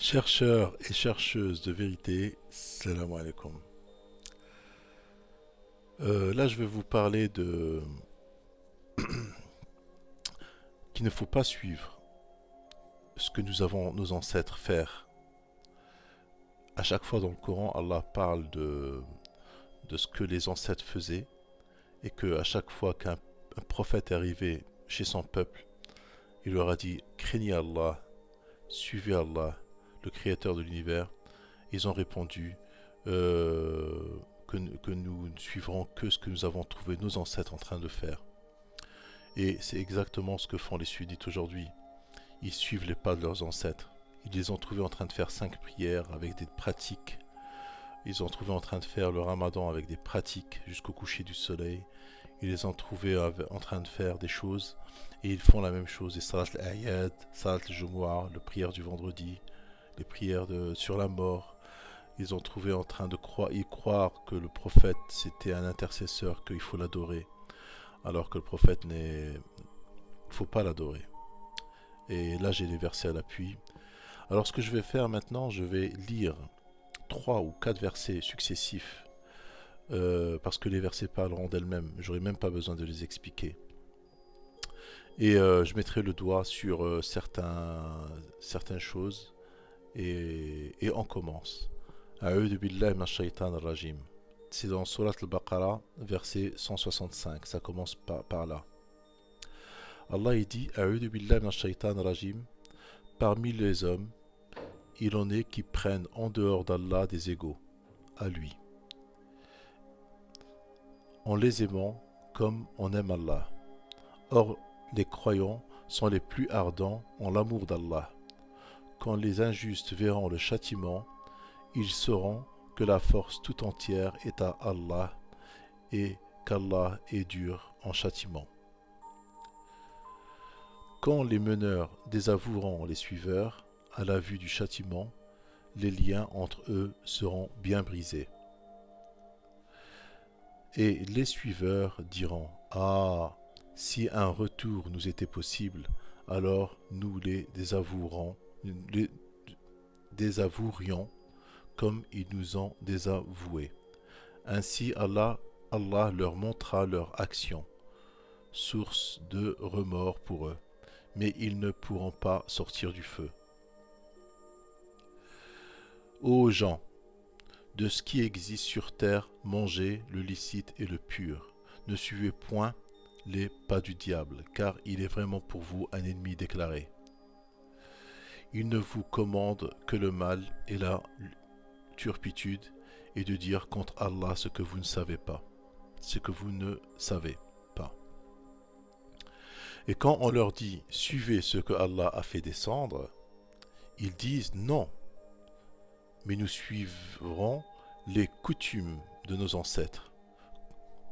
Chercheurs et chercheuses de vérité, salam alaikum. Là, je vais vous parler de qu'il ne faut pas suivre ce que nous avons nos ancêtres faire. À chaque fois dans le Coran, Allah parle de ce que les ancêtres faisaient et que à chaque fois qu'un prophète est arrivé chez son peuple, il leur a dit craignez Allah, suivez Allah, le créateur de l'univers. Ils ont répondu que nous ne suivrons que ce que nous avons trouvé nos ancêtres en train de faire. Et c'est exactement ce que font les sunnites aujourd'hui. Ils suivent les pas de leurs ancêtres. Ils les ont trouvés en train de faire 5 prières avec des pratiques. Ils ont trouvé en train de faire le ramadan avec des pratiques jusqu'au coucher du soleil. Ils les ont trouvés en train de faire des choses et ils font la même chose. Les salat al-ayad, salat al-jumu'ah, les prières du vendredi, les prières sur la mort. Ils ont trouvé en train de croire que le prophète c'était un intercesseur, qu'il faut l'adorer, alors que le prophète n'est, il faut pas l'adorer. Et là j'ai les versets à l'appui. Alors ce que je vais faire maintenant, je vais lire 3 ou 4 versets successifs, parce que les versets parleront d'elles-mêmes. J'aurai même pas besoin de les expliquer. Et je mettrai le doigt sur certaines choses et on commence. A'udhu billahi minash shaitan rajim. C'est dans Surat al-Baqarah, verset 165. Ça commence par là. Allah il dit A'udhu billahi minash shaitan rajim. Parmi les hommes, il en est qui prennent en dehors d'Allah des égaux, à lui, en les aimant comme on aime Allah. Or, les croyants sont les plus ardents en l'amour d'Allah. Quand les injustes verront le châtiment, ils sauront que la force tout entière est à Allah et qu'Allah est dur en châtiment. Quand les meneurs désavoueront les suiveurs, à la vue du châtiment, les liens entre eux seront bien brisés. Et les suiveurs diront « Ah, si un retour nous était possible, alors nous les désavouerions comme ils nous ont désavoués. Ainsi Allah leur montrera leur action, source de remords pour eux, mais ils ne pourront pas sortir du feu. Ô gens, de ce qui existe sur terre, mangez le licite et le pur. Ne suivez point les pas du diable, car il est vraiment pour vous un ennemi déclaré. Il ne vous commande que le mal et la turpitude, et de dire contre Allah ce que vous ne savez pas. Ce que vous ne savez pas. Et quand on leur dit suivez ce que Allah a fait descendre, ils disent non, mais nous suivrons les coutumes de nos ancêtres.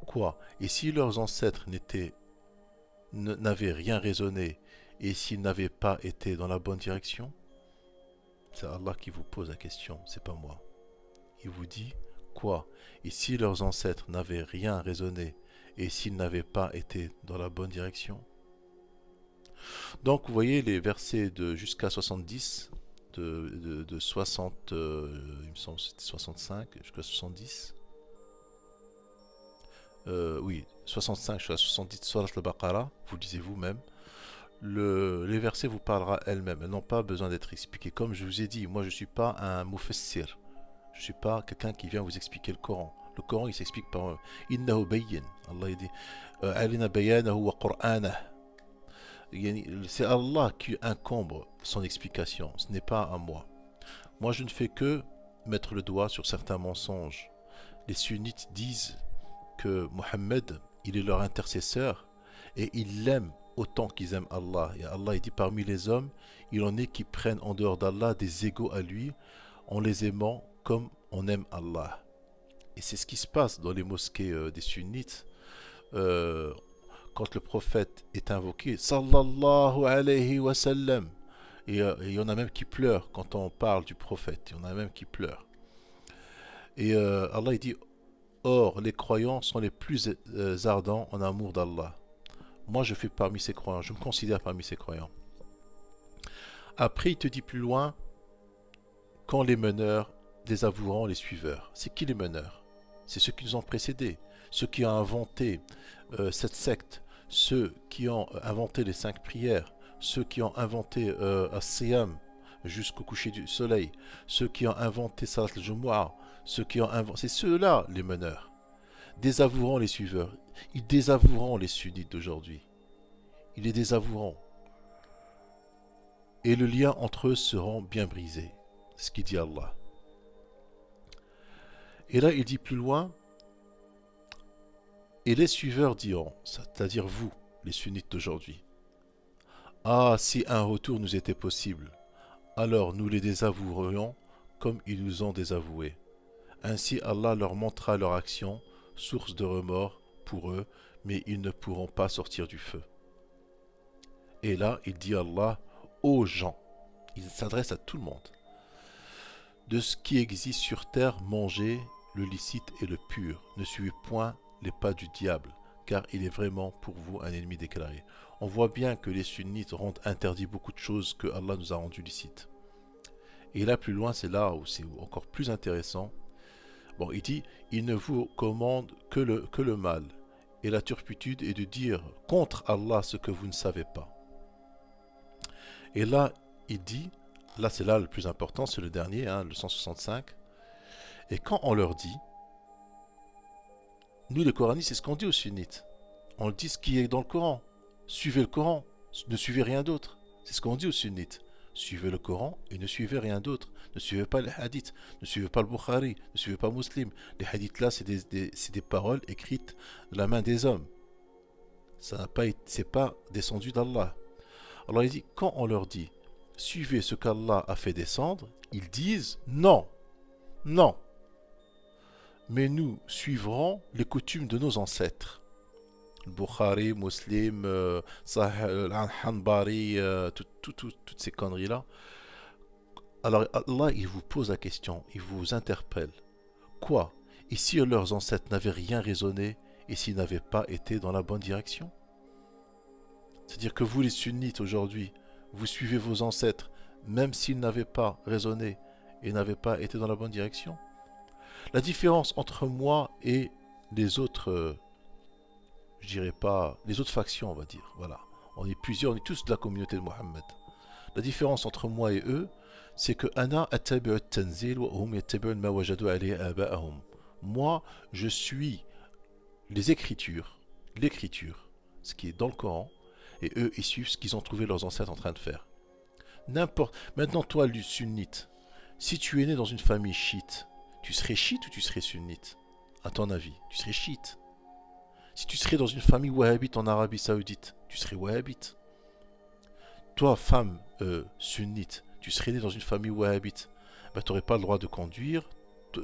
Quoi? Et si leurs ancêtres n'avaient rien raisonné, et s'ils n'avaient pas été dans la bonne direction? C'est Allah qui vous pose la question, c'est pas moi. Il vous dit quoi? Et si leurs ancêtres n'avaient rien raisonné, et s'ils n'avaient pas été dans la bonne direction? Donc vous voyez les versets de jusqu'à 70, de 60, il me semble que c'était 65 jusqu'à 70. Oui, 65 jusqu'à 70 Surat al-Baqarah, vous le lisez vous-même. Les versets vous parlera elles-mêmes, elles n'ont pas besoin d'être expliquées. Comme je vous ai dit, moi je ne suis pas un mufassir, je ne suis pas quelqu'un qui vient vous expliquer le Coran. Le Coran il s'explique par Innahu bayyin. Allah dit Alina bayanahu wa qur'anah. C'est Allah qui incombe son explication, ce n'est pas à moi. Moi je ne fais que mettre le doigt sur certains mensonges. Les sunnites disent que Mohammed, il est leur intercesseur et ils l'aiment autant qu'ils aiment Allah. Et Allah il dit parmi les hommes, il en est qui prennent en dehors d'Allah des égaux à lui en les aimant comme on aime Allah. Et c'est ce qui se passe dans les mosquées des sunnites. Quand le prophète est invoqué, sallallahu alayhi wa sallam, et il y en a même qui pleurent quand on parle du prophète, il y en a même qui pleurent. Et Allah il dit, or les croyants sont les plus ardents en amour d'Allah. Moi je fais parmi ces croyants, je me considère parmi ces croyants. Après il te dit plus loin, quand les meneurs désavoueront les suiveurs. C'est qui les meneurs? C'est ceux qui nous ont précédés, ceux qui ont inventé cette secte, ceux qui ont inventé les 5 prières, ceux qui ont inventé As-Siyam jusqu'au coucher du soleil, ceux qui ont inventé Salat al-Jumu'ah, ceux qui ont inventé... C'est ceux-là les meneurs. Désavoueront les suiveurs. Ils désavoueront les sunnites d'aujourd'hui. Ils les désavoueront. Et le lien entre eux sera bien brisé. C'est ce qu'il dit Allah. Et là, il dit plus loin, et les suiveurs diront, c'est-à-dire vous, les sunnites d'aujourd'hui, ah, si un retour nous était possible, alors nous les désavouerions comme ils nous ont désavoués. Ainsi Allah leur montrera leur action, source de remords pour eux, mais ils ne pourront pas sortir du feu. Et là, il dit Allah aux gens, il s'adresse à tout le monde. De ce qui existe sur terre, mangez le licite et le pur. Ne suivez point les pas du diable, car il est vraiment pour vous un ennemi déclaré. On voit bien que les sunnites rendent interdit beaucoup de choses que Allah nous a rendues licites. Et là, plus loin, c'est là où c'est encore plus intéressant. Bon, il dit, il ne vous commande que le mal. Et la turpitude est de dire contre Allah ce que vous ne savez pas. Et là, il dit, là c'est là le plus important, c'est le dernier, le 165. Et quand on leur dit, nous les coranistes, c'est ce qu'on dit aux sunnites. On dit ce qui est dans le Coran. Suivez le Coran, ne suivez rien d'autre. C'est ce qu'on dit aux sunnites. Suivez le Coran et ne suivez rien d'autre. Ne suivez pas les hadiths, ne suivez pas le Bukhari, ne suivez pas Muslim. Les hadiths là, c'est des paroles écrites de la main des hommes. C'est pas descendu d'Allah. Alors il dit, quand on leur dit, suivez ce qu'Allah a fait descendre, ils disent non, non. Mais nous suivrons les coutumes de nos ancêtres. Le Bukhari, Muslim, Hanbari, toutes ces conneries-là. Alors Allah, il vous pose la question, il vous interpelle. Quoi? Et si leurs ancêtres n'avaient rien raisonné et s'ils n'avaient pas été dans la bonne direction? C'est-à-dire que vous les sunnites aujourd'hui, vous suivez vos ancêtres, même s'ils n'avaient pas raisonné et n'avaient pas été dans la bonne direction. La différence entre moi et les autres, je dirais pas, les autres factions, on va dire, voilà. On est plusieurs, on est tous de la communauté de Mohammed. La différence entre moi et eux, c'est que moi, je suis l'écriture, ce qui est dans le Coran, et eux, ils suivent ce qu'ils ont trouvé leurs ancêtres en train de faire. Maintenant, toi, le sunnite, si tu es né dans une famille chiite, tu serais chiite ou tu serais sunnite? À ton avis, tu serais chiite. Si tu serais dans une famille wahhabite en Arabie Saoudite, tu serais wahhabite. Toi, femme sunnite, tu serais né dans une famille wahhabite, ben, tu n'aurais pas le droit de conduire,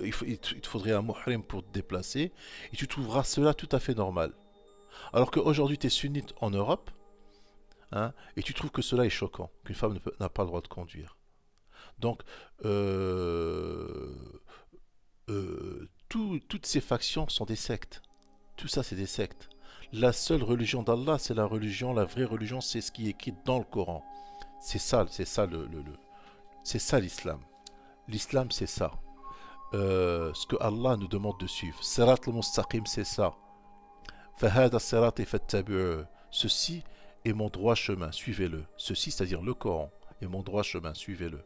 il te faudrait un muhrim pour te déplacer, et tu trouveras cela tout à fait normal. Alors qu'aujourd'hui, tu es sunnite en Europe, et tu trouves que cela est choquant, qu'une femme n'a pas le droit de conduire. Donc, toutes ces factions sont des sectes. Tout ça, c'est des sectes. La seule religion d'Allah, c'est la religion, la vraie religion, c'est ce qui est écrit dans le Coran. C'est ça l'islam. L'islam, c'est ça. Ce que Allah nous demande de suivre. Sirat al-Mustaqim, c'est ça. Fahada sirati fattabi'u. Ceci est mon droit chemin, suivez-le. Ceci, c'est-à-dire le Coran, est mon droit chemin, suivez-le.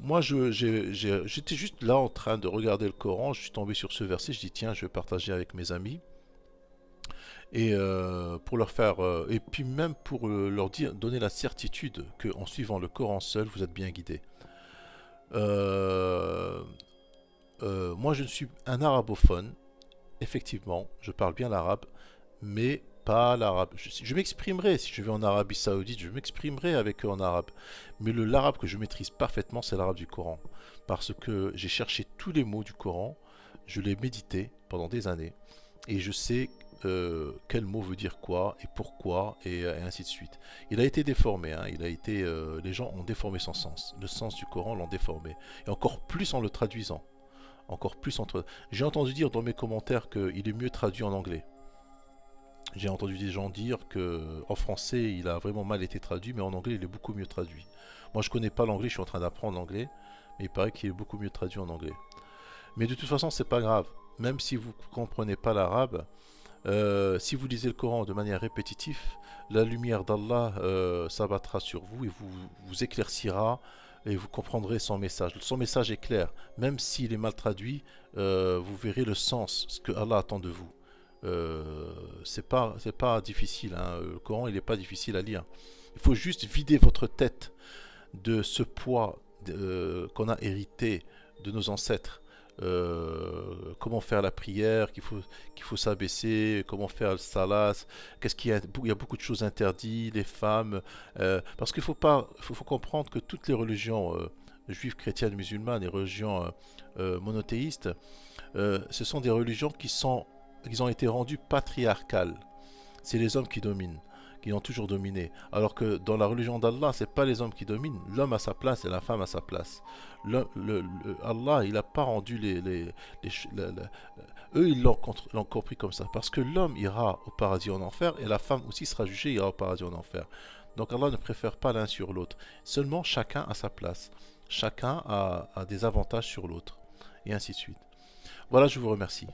Moi, j'étais juste là en train de regarder le Coran, je suis tombé sur ce verset, je dis tiens, je vais partager avec mes amis. Et pour leur faire, et puis même pour leur donner la certitude qu'en suivant le Coran seul, vous êtes bien guidés. Moi, je suis un arabophone, effectivement, je parle bien l'arabe, mais pas l'arabe. Je m'exprimerai, si je vais en Arabie Saoudite, je m'exprimerai avec eux en arabe. Mais l'arabe que je maîtrise parfaitement, c'est l'arabe du Coran. Parce que j'ai cherché tous les mots du Coran, je l'ai médité pendant des années, et je sais quel mot veut dire quoi, et pourquoi, et ainsi de suite. Il a été déformé, les gens ont déformé son sens. Le sens du Coran l'ont déformé. Et encore plus en le traduisant. J'ai entendu dire dans mes commentaires qu'il est mieux traduit en anglais. J'ai entendu des gens dire que en français il a vraiment mal été traduit, mais en anglais il est beaucoup mieux traduit. Moi je connais pas l'anglais, je suis en train d'apprendre l'anglais, mais il paraît qu'il est beaucoup mieux traduit en anglais. Mais de toute façon c'est pas grave. Même si vous comprenez pas l'arabe, si vous lisez le Coran de manière répétitive, la lumière d'Allah s'abattra sur vous et vous éclaircira et vous comprendrez son message. Son message est clair, même s'il est mal traduit, vous verrez le sens, ce que Allah attend de vous. C'est pas difficile, hein. Le Coran il n'est pas difficile à lire. Il faut juste vider votre tête de ce poids qu'on a hérité de nos ancêtres. Comment faire la prière, qu'il faut s'abaisser, comment faire le salat, qu'est-ce qu'il y a, il y a beaucoup de choses interdites, les femmes, parce qu'il faut comprendre que toutes les religions juives, chrétiennes, musulmanes, les religions monothéistes, ce sont des religions qui ont été rendues patriarcales. C'est les hommes qui dominent, qui ont toujours dominé. Alors que dans la religion d'Allah, c'est pas les hommes qui dominent, l'homme a sa place et la femme a sa place. Allah, il n'a pas rendu eux, ils l'ont compris comme ça. Parce que l'homme ira au paradis en enfer et la femme aussi sera jugée, ira au paradis en enfer. Donc Allah ne préfère pas l'un sur l'autre. Seulement chacun a sa place. Chacun a des avantages sur l'autre. Et ainsi de suite. Voilà, je vous remercie.